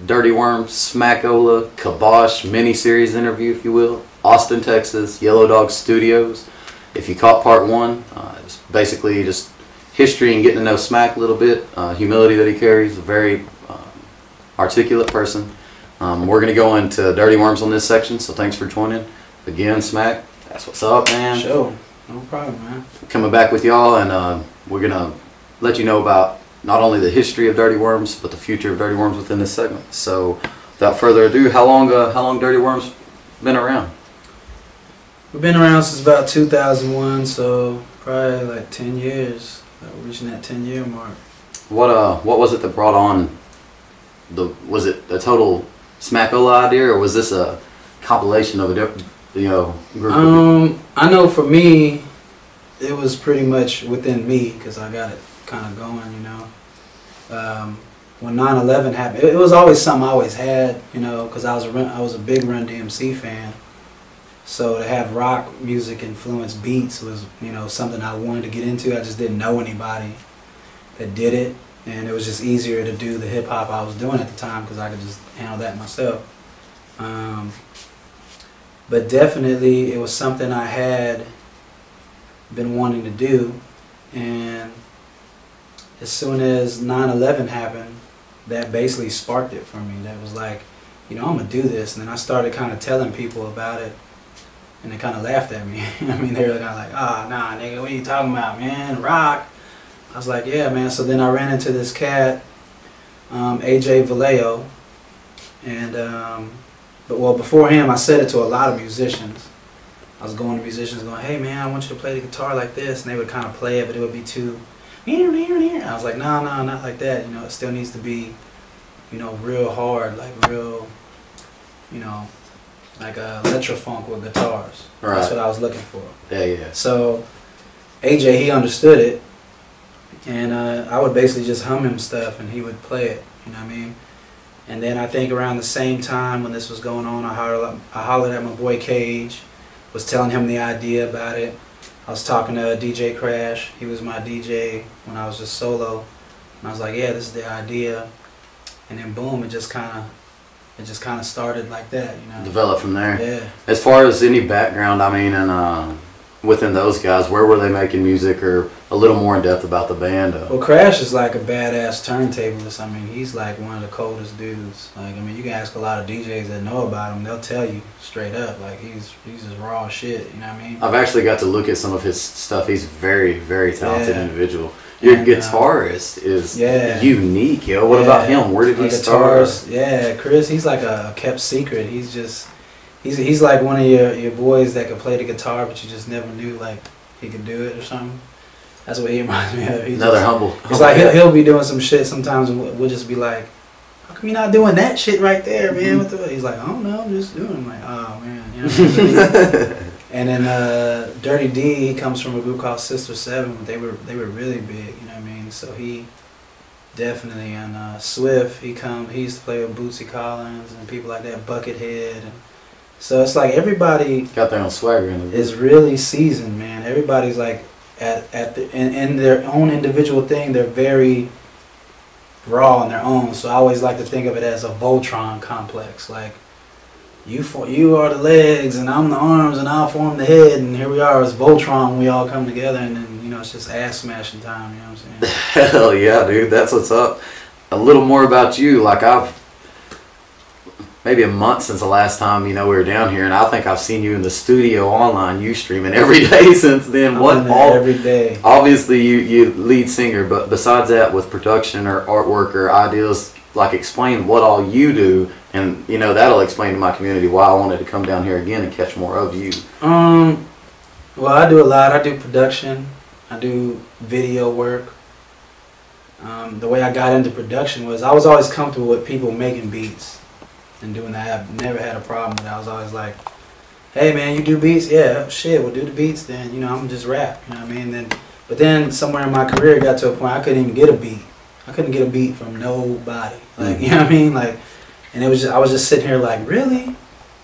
DirtyWormz, Smackola, Kibosh mini-series interview, if you will. Austin, Texas, Yellow Dog Studios. If you caught part one, it's basically just history and getting to know Smack a little bit. Humility that he carries, a very articulate person. We're going to go into DirtyWormz on this section, so thanks for joining. Again, Smack, that's what's up, man. Sure, no problem, man. Coming back with y'all, and we're going to let you know about not only the history of DirtyWormz, but the future of DirtyWormz within this segment. So, without further ado, how long DirtyWormz been around? We've been around since about 2001, so probably like 10 years. We're reaching that 10-year mark. What was it that brought on was it a total Smackola idea, or was this a compilation of a different, group of people? I know for me, it was pretty much within me because I got it kind of going, When 9/11 happened, it was always something I always had, because I was a big Run DMC fan. So to have rock music influence beats was, something I wanted to get into. I just didn't know anybody that did it, and it was just easier to do the hip hop I was doing at the time because I could just handle that myself. But definitely, it was something I had been wanting to do, and as soon as 9/11 happened, that basically sparked it for me. That was like, I'm gonna do this, and then I started kind of telling people about it. And they kind of laughed at me. I mean, they were kind of like, nah, nigga, what are you talking about, man? Rock. I was like, yeah, man. So then I ran into this cat, AJ Vallejo. And, well, before him, I said it to a lot of musicians. I was going to musicians going, hey, man, I want you to play the guitar like this. And they would kind of play it, but it would be too, I was like, no, not like that. It still needs to be, real hard, like real, like electro-funk with guitars. Right. That's what I was looking for. Yeah. So AJ, he understood it, and I would basically just hum him stuff, and he would play it. You know what I mean? And then I think around the same time when this was going on, I hollered at my boy Cage, was telling him the idea about it. I was talking to DJ Crash. He was my DJ when I was just solo, and I was like, yeah, this is the idea. And then boom, it just kind of started like that, Developed from there. Yeah. As far as any background, I mean, and within those guys, where were they making music, or a little more in depth about the band? Well, Crash is like a badass turntablist. I mean, he's like one of the coldest dudes. Like, I mean, you can ask a lot of DJs that know about him, they'll tell you straight up, like he's just raw as shit. You know what I mean? I've actually got to look at some of his stuff. He's very, very talented individual. Your guitarist is unique, yo. What about him? Where did he start? Yeah, Chris, he's like a kept secret. He's like one of your boys that could play the guitar, but you just never knew like he could do it or something. That's what he reminds me of. Another humble. It's like he'll be doing some shit sometimes, and we'll just be like, "How come you're not doing that shit right there, man?" He's like, "I don't know, I'm just doing it." I'm like, "Oh man," what I mean? And then Dirty D, he comes from a group called Sister Seven, but they were really big, you know what I mean? So he definitely, and Swift, he used to play with Bootsy Collins and people like that, Buckethead, and so it's like everybody got their own swagger in it. Is really seasoned, man. Everybody's like in their own individual thing. They're very raw on their own. So I always like to think of it as a Voltron complex, like. You are the legs, and I'm the arms, and I'll form the head, and here we are as Voltron. We all come together, and then it's just ass smashing time. You know what I'm saying? Hell yeah, dude. That's what's up. A little more about you. Like maybe a month since the last time we were down here, and I think I've seen you in the studio online. You streaming every day since then. Every day. Obviously, you lead singer, but besides that, with production or artwork or ideas, like explain what all you do. And that'll explain to my community why I wanted to come down here again and catch more of you. Well, I do a lot. I do production. I do video work. The way I got into production was I was always comfortable with people making beats and doing that. I've never had a problem with it. I was always like, hey man, you do beats? Yeah, shit, we'll do the beats then. I'm just rap. You know what I mean? But then somewhere in my career it got to a point I couldn't even get a beat. I couldn't get a beat from nobody. Like, you know what I mean? Like. And I was just sitting here like, really?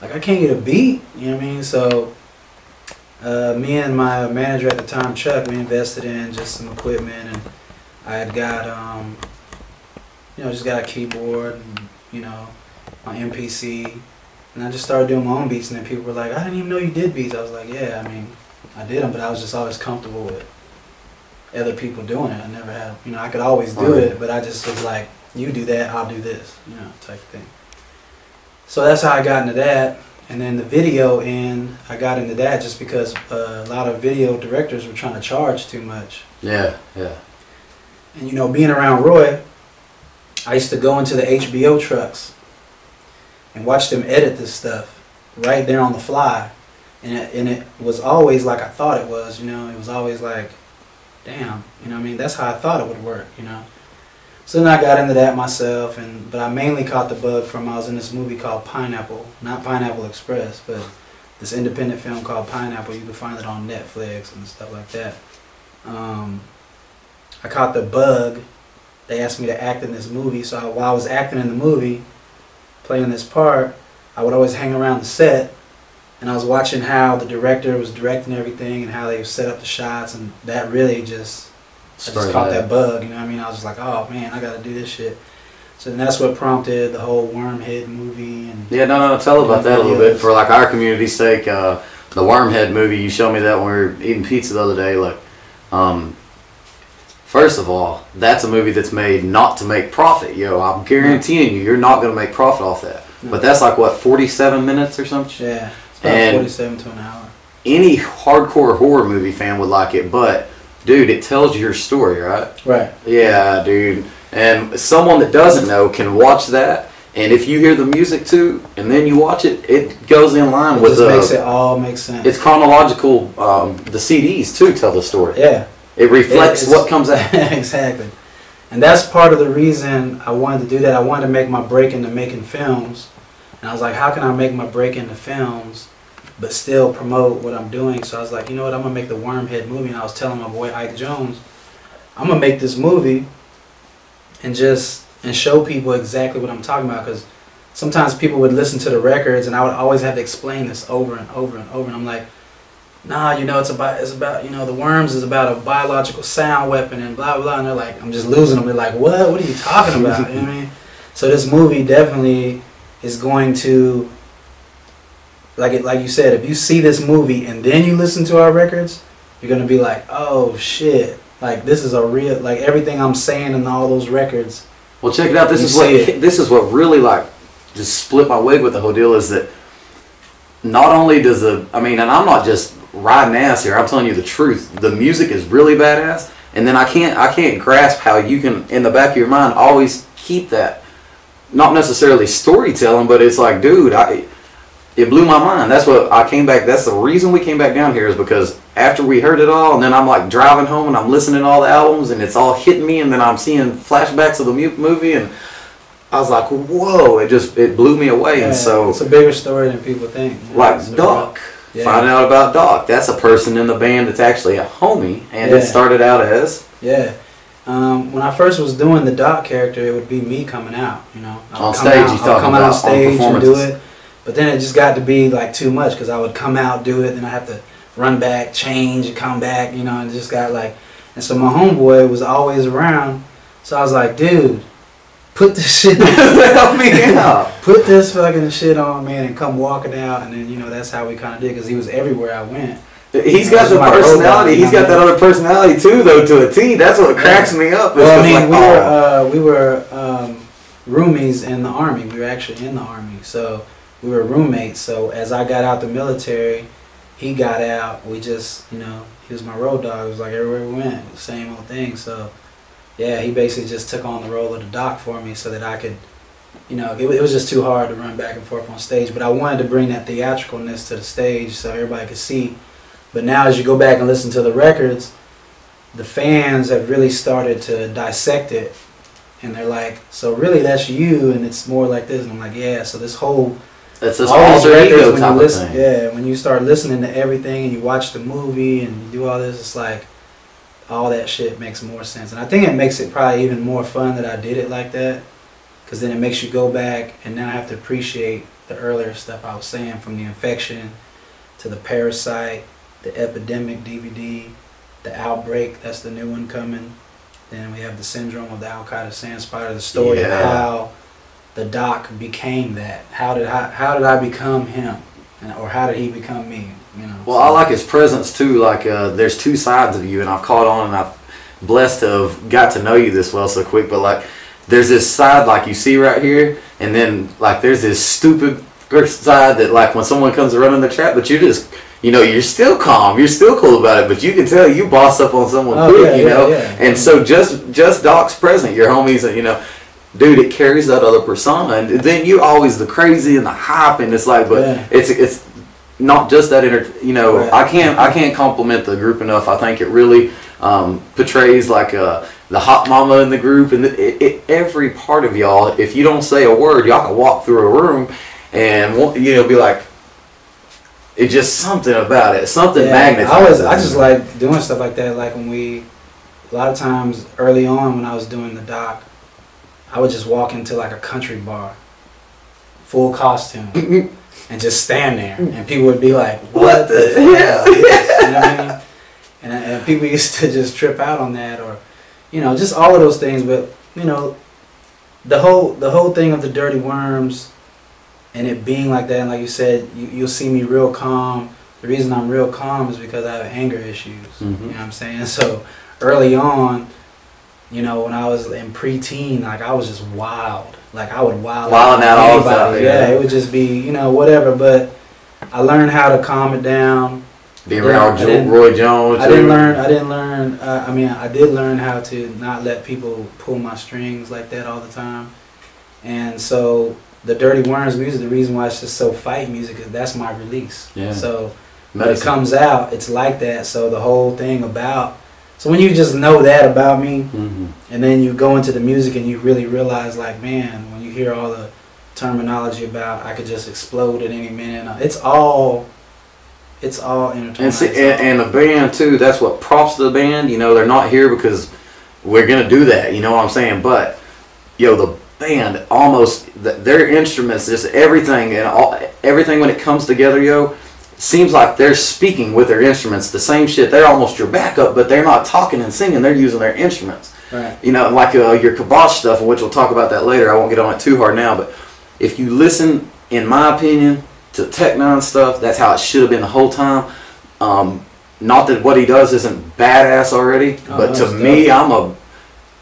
Like I can't get a beat, you know what I mean? So me and my manager at the time, Chuck, we invested in just some equipment, and I had got, just got a keyboard, and, you know, my MPC, and I just started doing my own beats. And then people were like, I didn't even know you did beats. I was like, yeah, I mean, I did them, but I was just always comfortable with other people doing it. I never had, you know, I could always do it, but I just was like, you do that, I'll do this, you know, type of thing. So that's how I got into that. And then the video end, I got into that just because a lot of video directors were trying to charge too much. Yeah, yeah. And you know, being around Roy, I used to go into the HBO trucks and watch them edit this stuff right there on the fly. And it was always like I thought it was, you know. It was always like, damn, you know what I mean? That's how I thought it would work, you know. So then I got into that myself, but I mainly caught the bug from I was in this movie called Pineapple, not Pineapple Express, but this independent film called Pineapple. You can find it on Netflix and stuff like that. I caught the bug. They asked me to act in this movie, so while I was acting in the movie, playing this part, I would always hang around the set, and I was watching how the director was directing everything and how they set up the shots, and that really just... I just caught that bug, you know what I mean? I was just like, oh man, I gotta do this shit. So then that's what prompted the whole Wormhead movie. And yeah, no, tell about that a little bit for like our community's sake. The Wormhead movie, you showed me that when we were eating pizza the other day. Like, first of all, that's a movie that's made not to make profit. Yo, I'm guaranteeing you're not gonna make profit off that. No. But that's like what, 47 minutes or something? Yeah, it's about 47 to an hour. Any hardcore horror movie fan would like it, but dude, it tells your story, right? Right. Yeah, dude. And someone that doesn't know can watch that, and if you hear the music too, and then you watch it, it goes in line with the... It just makes it all make sense. It's chronological. The CDs too tell the story. Yeah. It reflects what comes out. Exactly. And that's part of the reason I wanted to do that. I wanted to make my break into making films. And I was like, how can I make my break into films but still promote what I'm doing? So I was like, you know what, I'm going to make the Wormhead movie. And I was telling my boy Ike Jones, I'm going to make this movie and show people exactly what I'm talking about. Because sometimes people would listen to the records and I would always have to explain this over and over and over. And I'm like, nah, you know, it's about, you know, the Wormz is about a biological sound weapon and blah, blah. And they're like, I'm just losing them. They're like, what? What are you talking about? You know what I mean? So this movie definitely is going to... Like you said, if you see this movie and then you listen to our records, you're gonna be like, oh shit, like this is a real, like everything I'm saying in all those records. Well, check it out. This is what really like just split my wig with the whole deal is that not only does and I'm not just riding ass here. I'm telling you the truth. The music is really badass, and then I can't grasp how you can in the back of your mind always keep that, not necessarily storytelling, but it's like, dude, it blew my mind. That's what I came back. That's the reason we came back down here is because after we heard it all, and then I'm like driving home and I'm listening to all the albums and it's all hitting me, and then I'm seeing flashbacks of the movie, and I was like, whoa! It blew me away. Yeah, and so it's a bigger story than people think. Like Doc, find out about Doc. That's a person in the band that's actually a homie, and it started out as when I first was doing the Doc character, it would be me coming out. You know, on stage. I'll come out on stage and do it. But then it just got to be like too much because I would come out, do it, then I have to run back, change, and come back, you know, and it just got like... And so my homeboy was always around, so I was like, dude, put this shit on. Help me out. Put this fucking shit on, man, and come walking out. And then, you know, that's how we kind of did because he was everywhere I went. He's got the personality. He's got that other personality too, though, to a T. That's what cracks me up. Well, I mean, we were roomies in the Army. We were actually in the Army, so... We were roommates, so as I got out the military, he got out. We just, you know, he was my road dog. It was like everywhere we went, the same old thing. So, yeah, he basically just took on the role of the Doc for me so that I could, you know, it was just too hard to run back and forth on stage. But I wanted to bring that theatricalness to the stage so everybody could see. But now as you go back and listen to the records, the fans have really started to dissect it. And they're like, so really that's you, and it's more like this. And I'm like, yeah, so this whole... It's this alter ego type of thing. Yeah, when you start listening to everything and you watch the movie and you do all this, it's like all that shit makes more sense. And I think it makes it probably even more fun that I did it like that, because then it makes you go back and now I have to appreciate the earlier stuff I was saying, from the infection to the parasite, the epidemic DVD, the outbreak, that's the new one coming. Then we have the syndrome of the Al-Qaeda sand spider, the story of how the doc became that. How did I become him, or how did he become me? You know. Well, I like his presence too. Like there's two sides of you, and I've caught on, and I've blessed to have got to know you this well so quick. But like, there's this side like you see right here, and then like there's this stupid side that like when someone comes running the trap, but you just, you know, you're still calm, you're still cool about it, but you can tell you boss up on someone quick, you know. And so just Doc's present, your homies, you know, dude, it carries that other persona, and then you always the crazy and the hype, and it's like, but it's not just that you know. I can't compliment the group enough. I think it really portrays like the hot mama in the group, and every part of y'all. If you don't say a word, y'all can walk through a room, and you know, be like, it's just something about it, something magnetized. I just like doing stuff like that. Like when a lot of times early on when I was doing the doc, I would just walk into like a country bar, full costume, and just stand there, and people would be like, "What the hell?" You know what I mean? And people used to just trip out on that, or, you know, just all of those things. But you know, the whole thing of the DirtyWormz, and it being like that, and like you said, you'll see me real calm. The reason I'm real calm is because I have anger issues. You know what I'm saying? So early on, you know, when I was in preteen, like I was just wild. Like I would wilding out all the time. Yeah, it would just be, you know, whatever. But I learned how to calm it down. Be around Roy Jones. I did learn how to not let people pull my strings like that all the time. And so the DirtyWormz music, the reason why it's just so fight music is that's my release. Yeah. So when it comes out, it's like that. So the whole thing about, so when you just know that about me, and then you go into the music and you really realize, like, man, when you hear all the terminology about I could just explode at any minute, it's all intertwined. And the band too, that's what props to the band. You know, they're not here because we're gonna do that. You know what I'm saying? But yo, the band almost their instruments, just everything everything when it comes together, yo, seems like they're speaking with their instruments. The same shit. They're almost your backup, but they're not talking and singing. They're using their instruments. Right. You know, like your kibosh stuff, which we'll talk about that later. I won't get on it too hard now, but if you listen, in my opinion, to Tech Nine stuff, that's how it should have been the whole time. Not that what he does isn't badass already, but to me,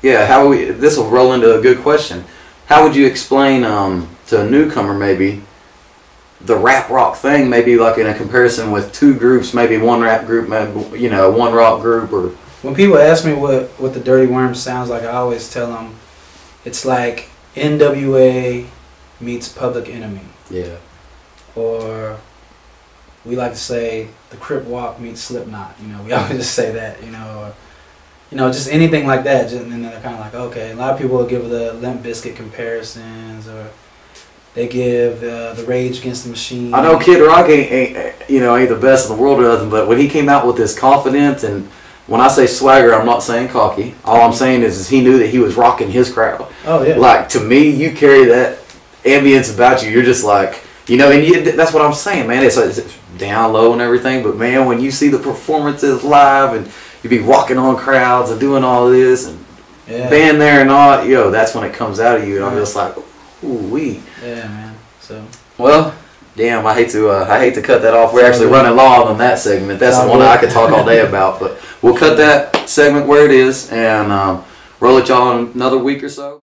this will roll into a good question. How would you explain to a newcomer maybe the rap rock thing, maybe like in a comparison with two groups, maybe one rap group, maybe, you know, one rock group? Or when people ask me what the DirtyWormz sounds like, I always tell them it's like NWA meets Public Enemy. Yeah. Or we like to say the Crip Walk meets Slipknot. You know, we always just say that. You know, or, you know, just anything like that. And then they're kind of like, okay. A lot of people will give the Limp Bizkit comparisons, or they give the Rage Against the Machine. I know Kid Rock ain't the best in the world or nothing, but when he came out with this confidence, and when I say swagger, I'm not saying cocky. All I'm saying is he knew that he was rocking his crowd. Oh yeah. Like, to me, you carry that ambience about you. You're just like, you know, and that's what I'm saying, man. It's down low and everything, but man, when you see the performances live and you be rocking on crowds and doing all this and band there and all, yo, that's when it comes out of you, and I'm just like, ooh wee. Yeah, man. So well, damn, I hate to cut that off. We're actually running long on that segment. That's the one that I could talk all day about, but we'll cut that segment where it is and roll it y'all in another week or so.